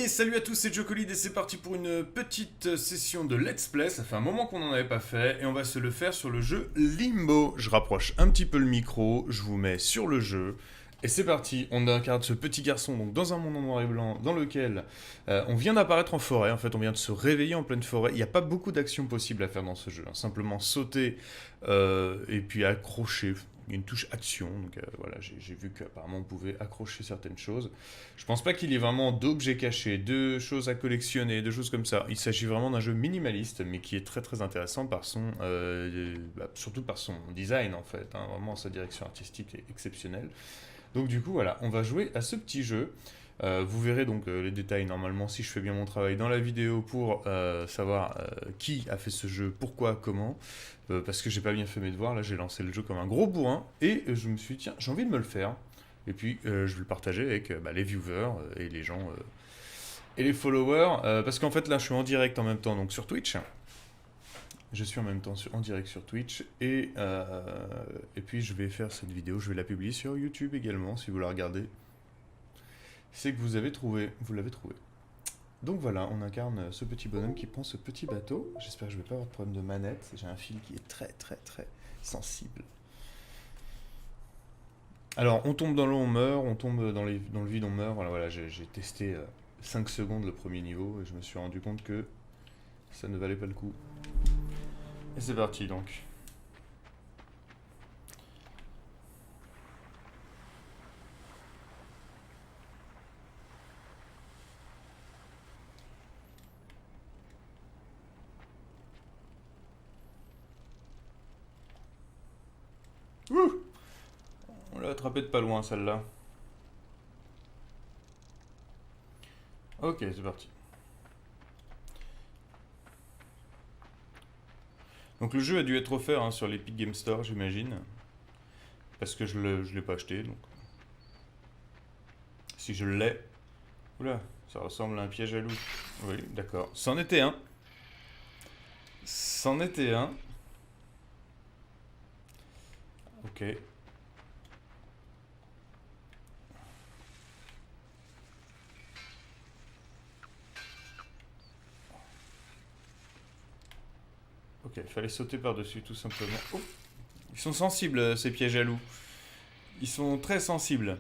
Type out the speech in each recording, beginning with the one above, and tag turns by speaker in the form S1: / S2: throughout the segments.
S1: Et salut à tous, c'est Jocolid et c'est parti pour une petite session de Let's Play. Ça fait un moment qu'on n'en avait pas fait et on va se le faire sur le jeu Limbo. Je rapproche un petit peu le micro, je vous mets sur le jeu. Et c'est parti, on incarne ce petit garçon donc dans un monde en noir et blanc dans lequel on vient d'apparaître en forêt. En fait, on vient de se réveiller en pleine forêt. Il n'y a pas beaucoup d'actions possibles à faire dans ce jeu, hein. Simplement sauter et puis accrocher. Il y a une touche action, donc voilà, j'ai vu qu'apparemment on pouvait accrocher certaines choses. Je pense pas qu'il y ait vraiment d'objets cachés, de choses à collectionner, de choses comme ça. Il s'agit vraiment d'un jeu minimaliste, mais qui est très très intéressant par son, surtout par son design en fait, hein. Vraiment sa direction artistique est exceptionnelle. Donc du coup voilà, on va jouer à ce petit jeu. Vous verrez donc les détails normalement si je fais bien mon travail dans la vidéo pour savoir qui a fait ce jeu, pourquoi, comment. Parce que j'ai pas bien fait mes devoirs, là j'ai lancé le jeu comme un gros bourrin et je me suis dit tiens j'ai envie de me le faire. Et puis je vais le partager avec les viewers et les gens et les followers. Parce qu'en fait là je suis en direct en même temps donc sur Twitch. Je suis en même temps en direct sur Twitch et puis je vais faire cette vidéo, je vais la publier sur YouTube également si vous la regardez. C'est que vous l'avez trouvé. Donc voilà, on incarne ce petit bonhomme qui prend ce petit bateau. J'espère que je ne vais pas avoir de problème de manette. J'ai un fil qui est très très très sensible. Alors, on tombe dans l'eau, on meurt. On tombe dans le vide, on meurt. Voilà, j'ai testé 5 secondes le premier niveau et je me suis rendu compte que ça ne valait pas le coup. Et c'est parti donc. Ouh! On l'a attrapé de pas loin celle-là. Ok, c'est parti. Donc le jeu a dû être offert hein, sur l'Epic Game Store, j'imagine. Parce que je l'ai pas acheté, donc. Si je l'ai. Oula, ça ressemble à un piège à loup. Oui, d'accord. C'en était un. C'en était un. Ok. Ok, il fallait sauter par-dessus tout simplement. Oh, ils sont sensibles ces pièges à loup. Ils sont très sensibles.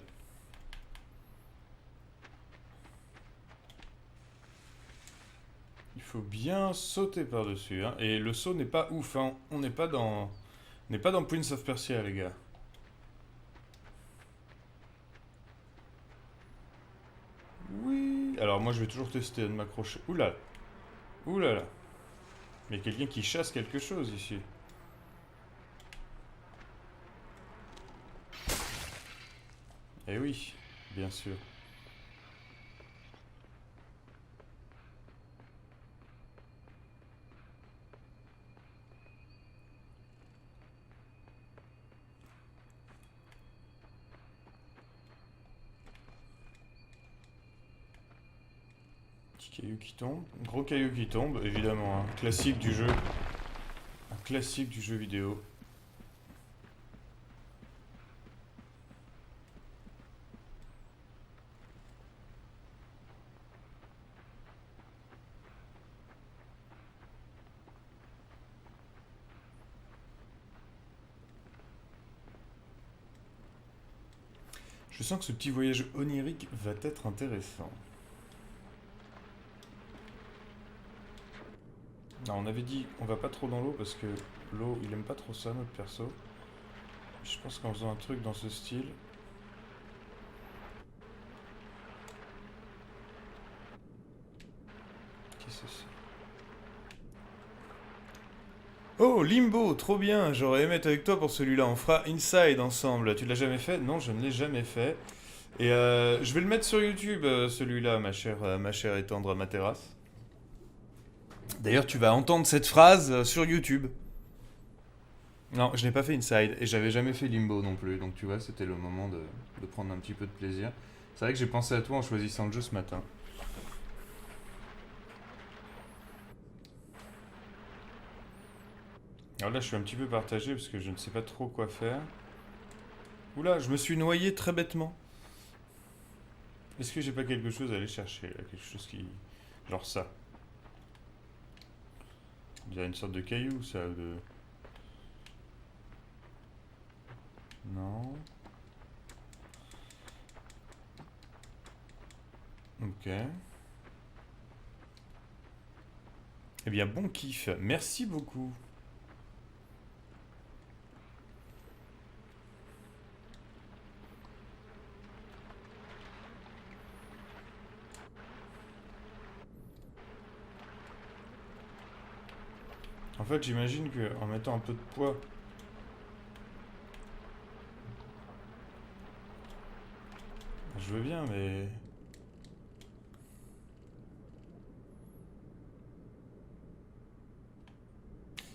S1: Il faut bien sauter par-dessus, hein. Et le saut n'est pas ouf, hein. On n'est pas dans Prince of Persia, les gars. Oui. Alors moi, je vais toujours tester de m'accrocher. Oula. Oula là. Il y a quelqu'un qui chasse quelque chose ici. Eh oui, bien sûr. Petit caillou qui tombe. Gros caillou qui tombe, évidemment. Un classique du jeu. Un classique du jeu vidéo. Je sens que ce petit voyage onirique va être intéressant. Non, on avait dit on va pas trop dans l'eau parce que l'eau, il aime pas trop ça, notre perso. Je pense qu'en faisant un truc dans ce style. Qu'est-ce que c'est? Oh, Limbo, trop bien, j'aurais aimé être avec toi pour celui-là. On fera Inside ensemble. Tu l'as jamais fait? Non, je ne l'ai jamais fait. Et je vais le mettre sur YouTube, celui-là, ma chère et tendre Materasse. D'ailleurs, tu vas entendre cette phrase sur YouTube. Non, je n'ai pas fait Inside et j'avais jamais fait Limbo non plus. Donc tu vois, c'était le moment de prendre un petit peu de plaisir. C'est vrai que j'ai pensé à toi en choisissant le jeu ce matin. Alors là, je suis un petit peu partagé parce que je ne sais pas trop quoi faire. Oula, je me suis noyé très bêtement. Est-ce que j'ai pas quelque chose à aller chercher là? Quelque chose qui... Genre ça. On dirait une sorte de caillou, ça, ou de... Non. Ok. Eh bien, bon kiff. Merci beaucoup. En fait, j'imagine qu'en mettant un peu de poids... Je veux bien, mais...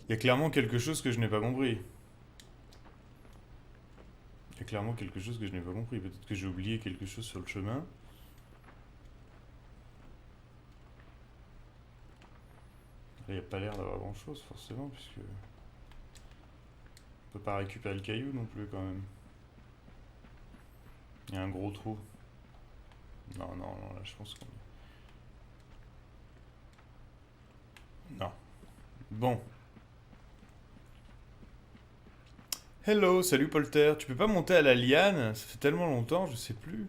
S1: Il y a clairement quelque chose que je n'ai pas compris. Il y a clairement quelque chose que je n'ai pas compris. Peut-être que j'ai oublié quelque chose sur le chemin. Il n'y a pas l'air d'avoir grand-chose, forcément, puisque... On peut pas récupérer le caillou non plus, quand même. Il y a un gros trou. Non, non, non, là, je pense qu'on... Non. Bon. Hello, salut Polter. Tu peux pas monter à la liane? Ça fait tellement longtemps, je sais plus.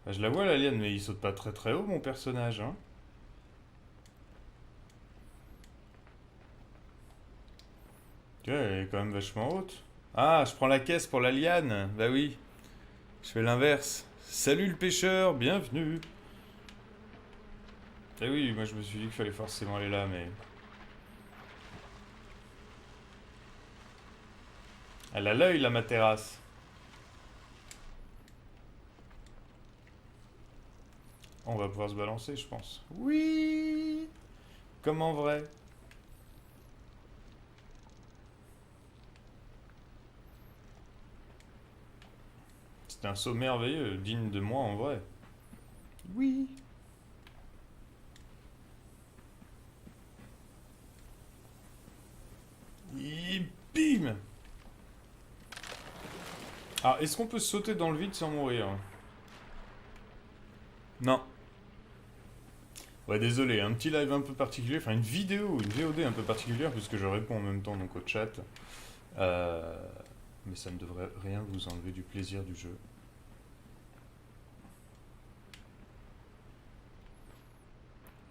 S1: Ah, je la vois la liane, mais il saute pas très très haut, mon personnage, hein. Tu vois, elle est quand même vachement haute. Ah, je prends la caisse pour la liane. Bah oui, je fais l'inverse. Salut le pêcheur, bienvenue. Eh oui, moi je me suis dit qu'il fallait forcément aller là, mais... Elle a l'œil, la Materasse. On va pouvoir se balancer, je pense. Oui, comme en vrai. C'est un saut merveilleux, digne de moi en vrai. Oui. Et bim. Ah, est-ce qu'on peut sauter dans le vide sans mourir? Non. Ouais, désolé, un petit live un peu particulier, enfin une vidéo, une VOD un peu particulière, puisque je réponds en même temps donc au chat. Euh, mais ça ne devrait rien vous enlever du plaisir du jeu.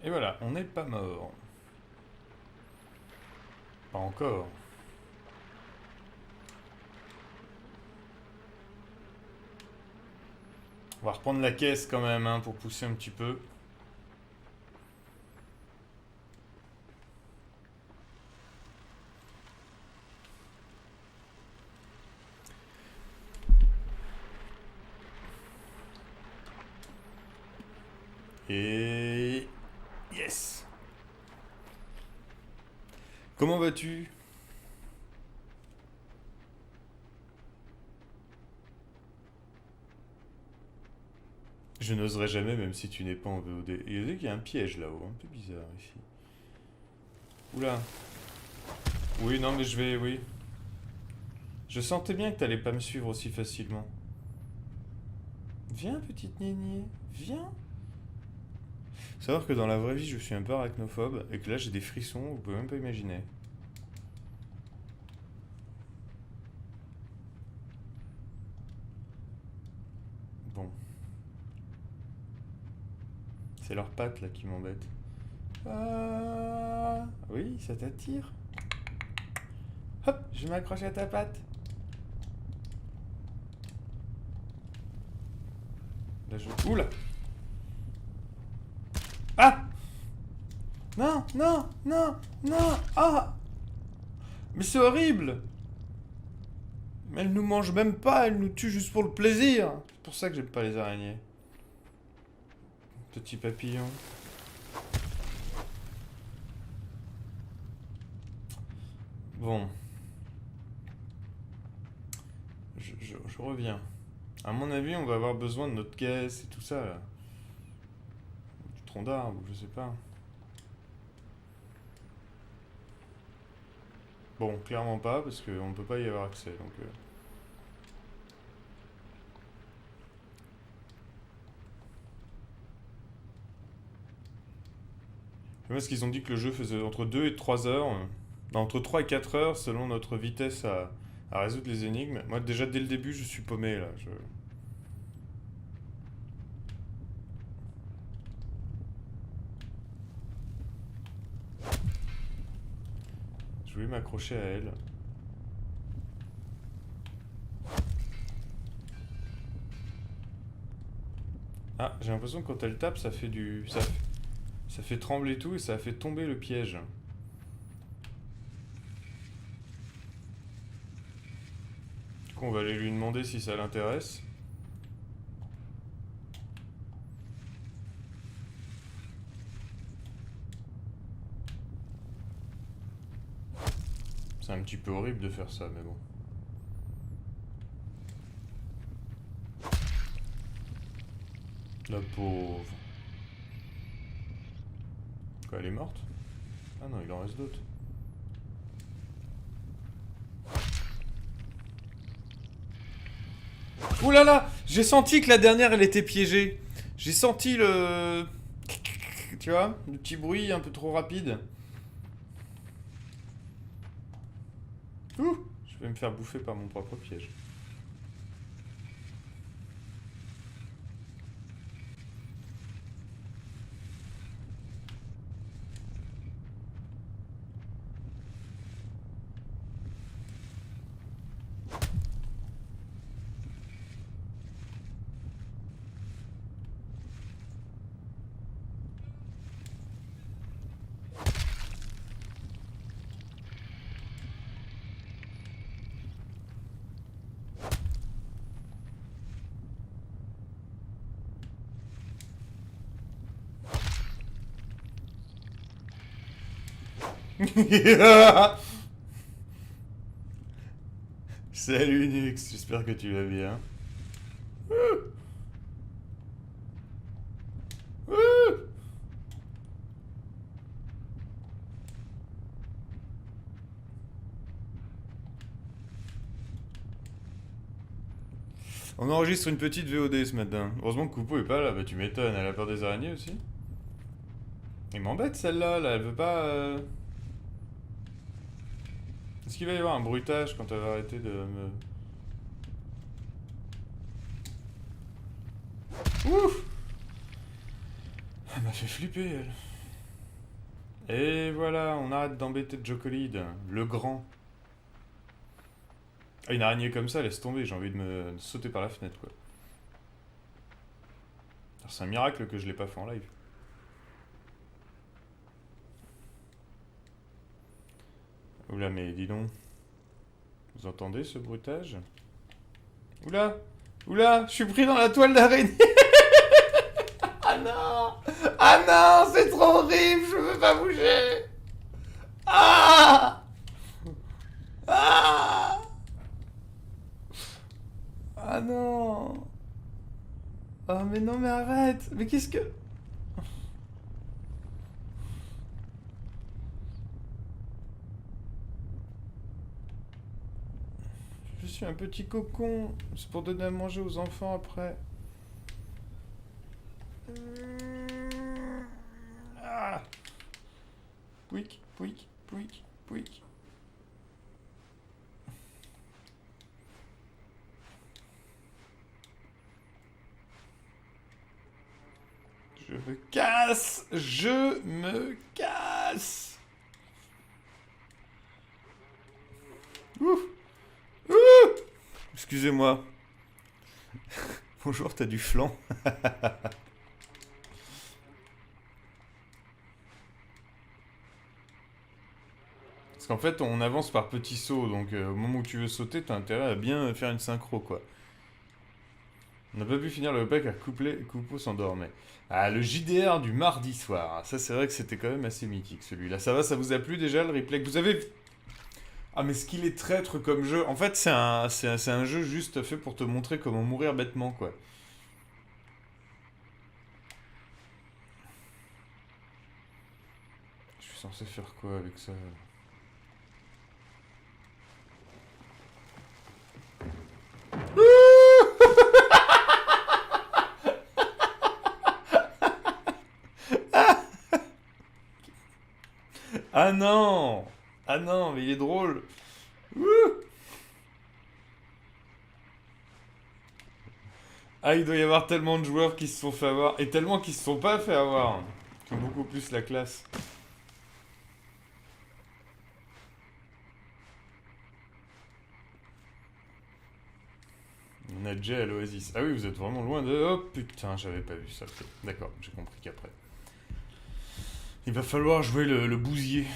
S1: Et voilà, on n'est pas mort. Pas encore. On va reprendre la caisse quand même, hein, pour pousser un petit peu. Et... Yes. Comment vas-tu? Je n'oserais jamais, même si tu n'es pas en VOD. Il y a un piège là-haut, un peu bizarre ici. Oula. Oui, non, mais je vais... Oui. Je sentais bien que t'allais pas me suivre aussi facilement. Viens, petite nénée. Viens. Savoir que dans la vraie vie, je suis un peu arachnophobe et que là, j'ai des frissons, vous pouvez même pas imaginer. Bon. C'est leurs pattes là qui m'embêtent. Ah, oui, ça t'attire. Hop, je m'accroche à ta patte. Là, je... Oula. Ah. Non, non, non, non. Ah. Mais c'est horrible. Mais elle nous mange même pas, elle nous tue juste pour le plaisir. C'est pour ça que j'aime pas les araignées. Petit papillon. Bon. Je reviens. À mon avis, on va avoir besoin de notre caisse et tout ça, là. Du tronc d'arbre, je sais pas. Bon, clairement pas, parce qu'on peut pas y avoir accès, donc... Parce qu'ils ont dit que le jeu faisait entre 2 et 3 heures. Non, entre 3 et 4 heures selon notre vitesse à résoudre les énigmes. Moi, déjà, dès le début, je suis paumé, là. Je voulais m'accrocher à elle. Ah, j'ai l'impression que quand elle tape, ça fait du... Ça fait trembler tout et ça a fait tomber le piège. Du coup, on va aller lui demander si ça l'intéresse. C'est un petit peu horrible de faire ça, mais bon. La pauvre. Quoi, elle est morte? Ah non, il en reste d'autres. Ouh là là! J'ai senti que la dernière, elle était piégée. J'ai senti le... Tu vois? Le petit bruit un peu trop rapide. Ouh! Je vais me faire bouffer par mon propre piège. Salut Nix, j'espère que tu vas bien. On enregistre une petite VOD ce matin. Heureusement que Coupeau est pas là, bah tu m'étonnes, elle a peur des araignées aussi. Il m'embête celle-là, là, elle veut pas... Est-ce qu'il va y avoir un bruitage quand elle va arrêter de me... Ouf! Elle m'a fait flipper, elle. Et voilà, on arrête d'embêter Jocolide, le grand. Ah, une araignée comme ça, laisse tomber, j'ai envie de me sauter par la fenêtre, quoi. C'est un miracle que je l'ai pas fait en live. Oula, mais dis donc. Vous entendez ce bruitage? Oula! Oula! Je suis pris dans la toile d'araignée! Ah non! Ah non! C'est trop horrible! Je veux pas bouger! Ah! Ah! Ah non! Ah mais non mais arrête! Mais qu'est-ce que... Je suis un petit cocon. C'est pour donner à manger aux enfants après. Ah! Pouic, pouic, pouic, pouic. Je me casse! Je me casse! Ouh! Ouh! Excusez-moi. Bonjour, t'as du flan. Parce qu'en fait, on avance par petits sauts, donc au moment où tu veux sauter, t'as intérêt à bien faire une synchro, quoi. On n'a pas pu finir le repas car Coupeau s'endormait. Ah, le JDR du mardi soir. Ça, c'est vrai que c'était quand même assez mythique, celui-là. Ça va, ça vous a plu déjà, le replay que vous avez... Ah, mais ce qu'il est traître comme jeu. En fait, c'est un jeu juste fait pour te montrer comment mourir bêtement, quoi. Je suis censé faire quoi avec ça? Ah non! Ah non, mais il est drôle! Ouh. Ah, il doit y avoir tellement de joueurs qui se sont fait avoir, et tellement qui se sont pas fait avoir, qui ont beaucoup plus la classe. Nadja à l'Oasis. Ah oui, vous êtes vraiment loin de... Oh putain, j'avais pas vu ça. Ok, d'accord, j'ai compris qu'après. Il va falloir jouer le bousier.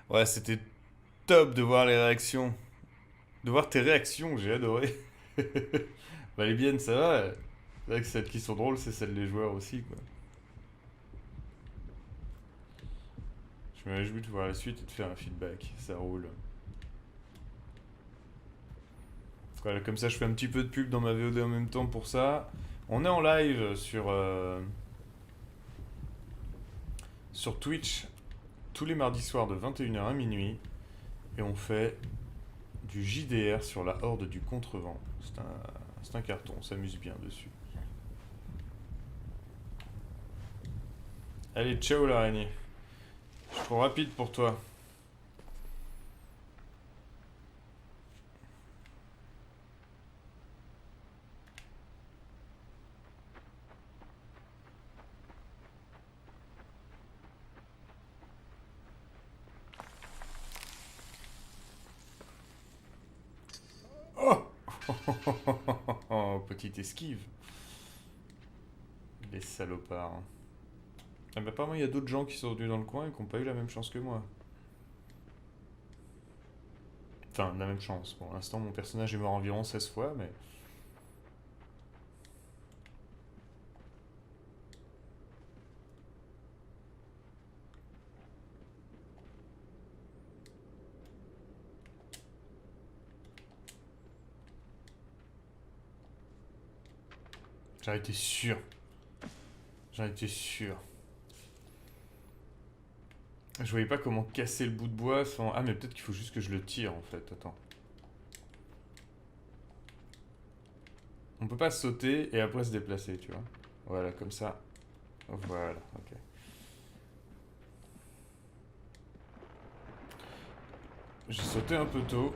S1: Ouais, c'était top de voir les réactions. De voir tes réactions, j'ai adoré. Bah les biennes, ça va. C'est vrai que celles qui sont drôles, c'est celles des joueurs aussi, quoi. Je me réjouis de voir la suite et de faire un feedback. Ça roule. Voilà, comme ça, je fais un petit peu de pub dans ma VOD en même temps pour ça. On est en live sur Twitch tous les mardis soirs de 21h à minuit. Et on fait du JDR sur la Horde du Contrevent. C'est un carton, on s'amuse bien dessus. Allez, ciao l'araignée. Je suis trop rapide pour toi. Oh oh, petite esquive. Les salopards. Ah bah apparemment il y a d'autres gens qui sont venus dans le coin et qui n'ont pas eu la même chance que moi. Enfin, la même chance. Pour l'instant, mon personnage est mort environ 16 fois, mais... J'en étais sûr. J'en étais sûr. Je voyais pas comment casser le bout de bois sans... Ah, mais peut-être qu'il faut juste que je le tire, en fait. Attends. On peut pas sauter et après se déplacer, tu vois. Voilà, comme ça. Voilà, ok. J'ai sauté un peu tôt,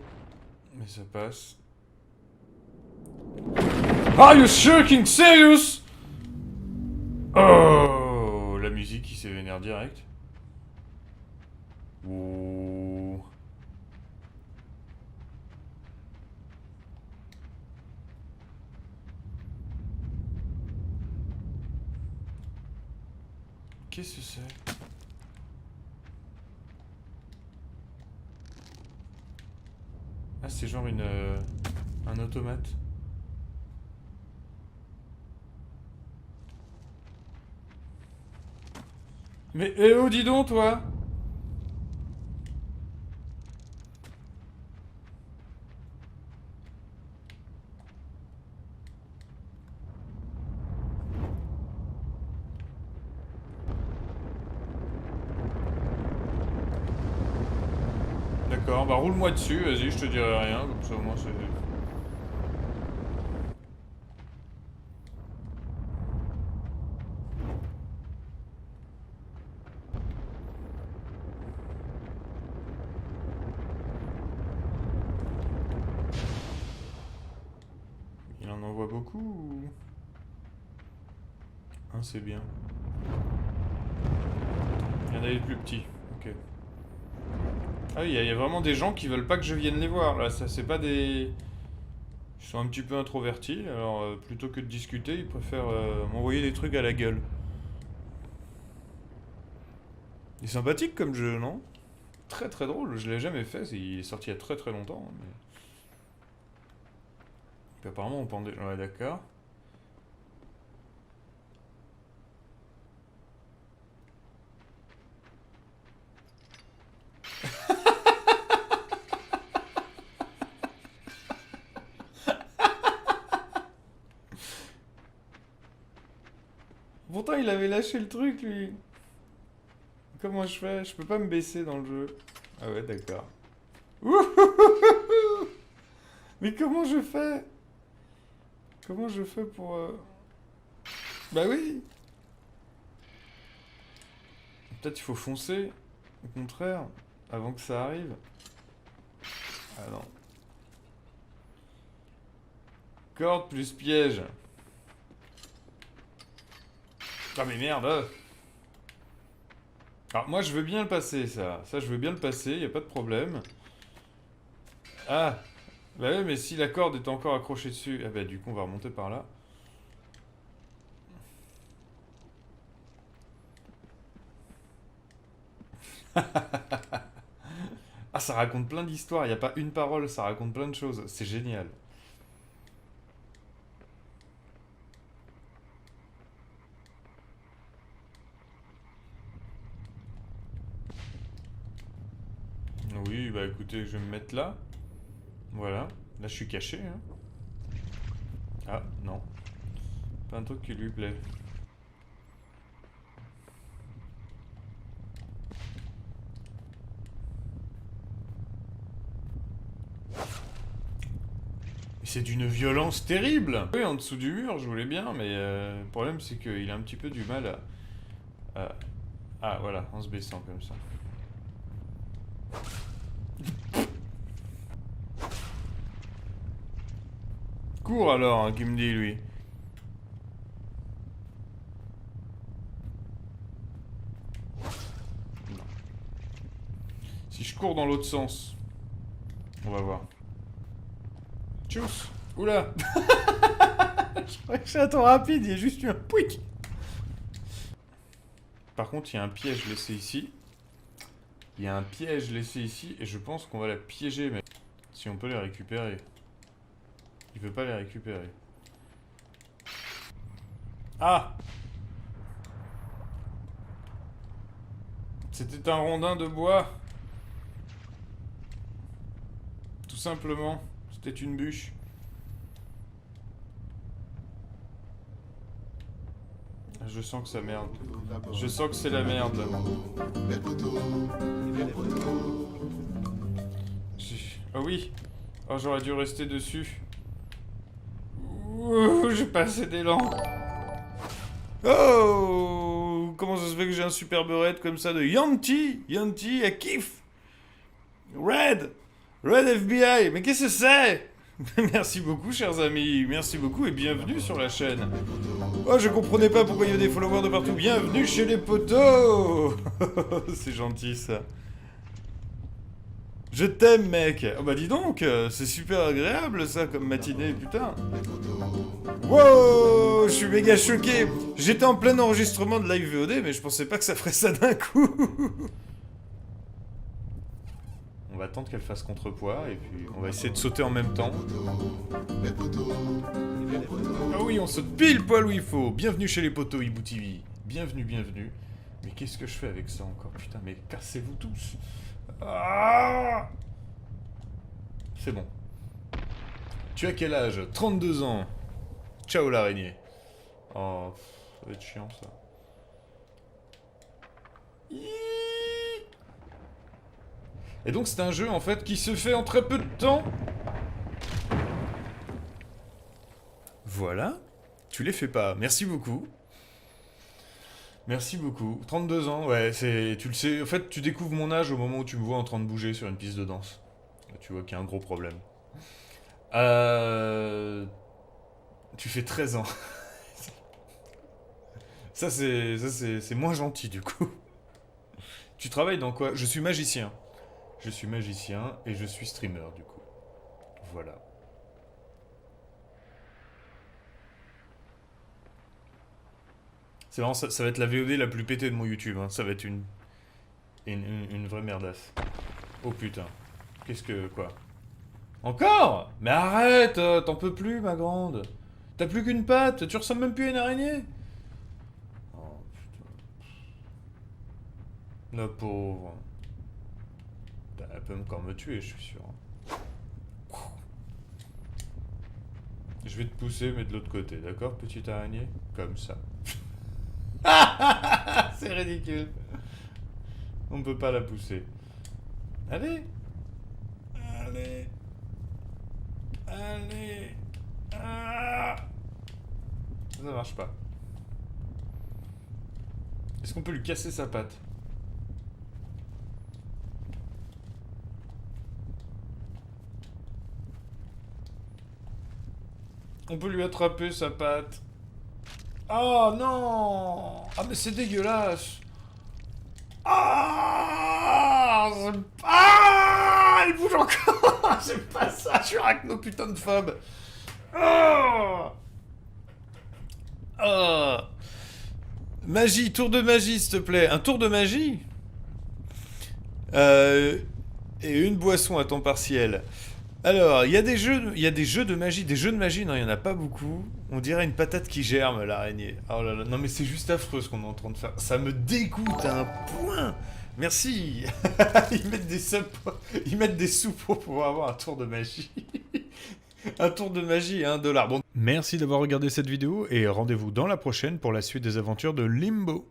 S1: mais ça passe. Are you fucking serious? Oh, la musique qui s'est vénère direct. Ouh. Qu'est-ce que c'est? Ah, c'est genre un automate. Mais, eh oh, dis donc, toi! D'accord, bah roule-moi dessus, vas-y, je te dirai rien, comme ça au moins c'est... Il en envoie beaucoup ou... Hein, c'est bien. Il y en a des plus petits, ok. Ah oui, il y a vraiment des gens qui veulent pas que je vienne les voir, là, ça c'est pas des... Ils sont un petit peu introvertis, alors plutôt que de discuter, ils préfèrent m'envoyer des trucs à la gueule. Il est sympathique comme jeu, non? Très très drôle, je l'ai jamais fait, il est sorti il y a très très longtemps. Mais... Puis apparemment on pendait... Ouais, d'accord. Pourtant il avait lâché le truc lui. Comment je fais? Je peux pas me baisser dans le jeu. Ah ouais, d'accord. Mais comment je fais? Comment je fais pour... Bah oui. Peut-être il faut foncer, au contraire, avant que ça arrive. Ah non. Corde plus piège. Ah mais merde. Alors moi je veux bien le passer ça. Ça je veux bien le passer, y a pas de problème. Ah. Bah ouais mais si la corde est encore accrochée dessus. Ah bah du coup on va remonter par là. Ah ça raconte plein d'histoires, y a pas une parole, ça raconte plein de choses. C'est génial. Oui bah écoutez je vais me mettre là. Voilà. Là je suis caché hein. Ah non. Pas un truc qui lui plaît. C'est d'une violence terrible. Oui, en dessous du mur, je voulais bien, mais le problème c'est qu'il a un petit peu du mal Ah, voilà, en se baissant comme ça. Cours alors, hein, qui me dit lui. Non. Si je cours dans l'autre sens, on va voir. Tchuss. Oula. Je croyais que c'est un temps rapide, il y a juste eu un pouic. Par contre, il y a un piège laissé ici. Il y a un piège laissé ici, et je pense qu'on va la piéger, mais... Si on peut les récupérer. Il veut pas les récupérer. Ah! C'était un rondin de bois. Tout simplement. C'était une bûche. Je sens que ça merde. Je sens que c'est la merde. Oh oui. Oh, j'aurais dû rester dessus. Ouh, j'ai pas assez d'élan. Oh! Comment ça se fait que j'ai un superbe raid comme ça de Yanti? Yanti, elle kiffe! Red! Red FBI! Mais qu'est-ce que c'est? Merci beaucoup, chers amis. Merci beaucoup et bienvenue sur la chaîne. Oh, je comprenais pas pourquoi il y avait des followers de partout. Bienvenue chez les potos! C'est gentil, ça. Je t'aime, mec! Oh bah dis donc, c'est super agréable, ça, comme matinée, putain. Wow! Je suis méga choqué. J'étais en plein enregistrement de live VOD, mais je pensais pas que ça ferait ça d'un coup. On va attendre qu'elle fasse contrepoids, et puis on va essayer de sauter en même temps. Ah oui, on saute pile poil où il faut. Bienvenue chez les potos Hibou TV. Bienvenue, bienvenue. Mais qu'est-ce que je fais avec ça encore? Putain, mais cassez-vous tous. Ah! C'est bon. Tu as quel âge? 32 ans. Ciao l'araignée. Oh, ça va être chiant ça. Et donc c'est un jeu en fait qui se fait en très peu de temps. Voilà. Tu les fais pas. Merci beaucoup. Merci beaucoup. 32 ans, ouais, c'est... Tu le sais... En fait, tu découvres mon âge au moment où tu me vois en train de bouger sur une piste de danse. Tu vois qu'il y a un gros problème. Tu fais 13 ans. Ça, c'est moins gentil, du coup. Tu travailles dans quoi? Je suis magicien. Je suis magicien et je suis streamer, du coup. Voilà. C'est vraiment, ça va être la VOD la plus pétée de mon YouTube, hein. Ça va être une vraie merdasse. Oh putain. Qu'est-ce que... Quoi? Encore? Mais arrête! T'en peux plus, ma grande! T'as plus qu'une patte! Tu ressembles même plus à une araignée! Oh putain. La pauvre. Elle peut encore me tuer, je suis sûr. Je vais te pousser, mais de l'autre côté, d'accord, petite araignée? Comme ça. C'est ridicule. On peut pas la pousser. Allez! Allez! Allez! Ah! Ça marche pas. Est-ce qu'on peut lui casser sa patte? On peut lui attraper sa patte. Oh non! Ah mais c'est dégueulasse! Ah! Ah! Elle bouge encore! J'aime pas ça! Je suis arachno putain de phobe! Ah! Ah! Magie, tour de magie s'il te plaît! Un tour de magie? Et une boisson à temps partiel. Alors, il y a des jeux de magie. Des jeux de magie, non, il n'y en a pas beaucoup. On dirait une patate qui germe, l'araignée. Oh là là, non mais c'est juste affreux ce qu'on est en train de faire. Ça me dégoûte à un point. Merci. Ils mettent des sous pour pouvoir avoir un tour de magie. Un tour de magie à $1. Bon. Merci d'avoir regardé cette vidéo et rendez-vous dans la prochaine pour la suite des aventures de Limbo.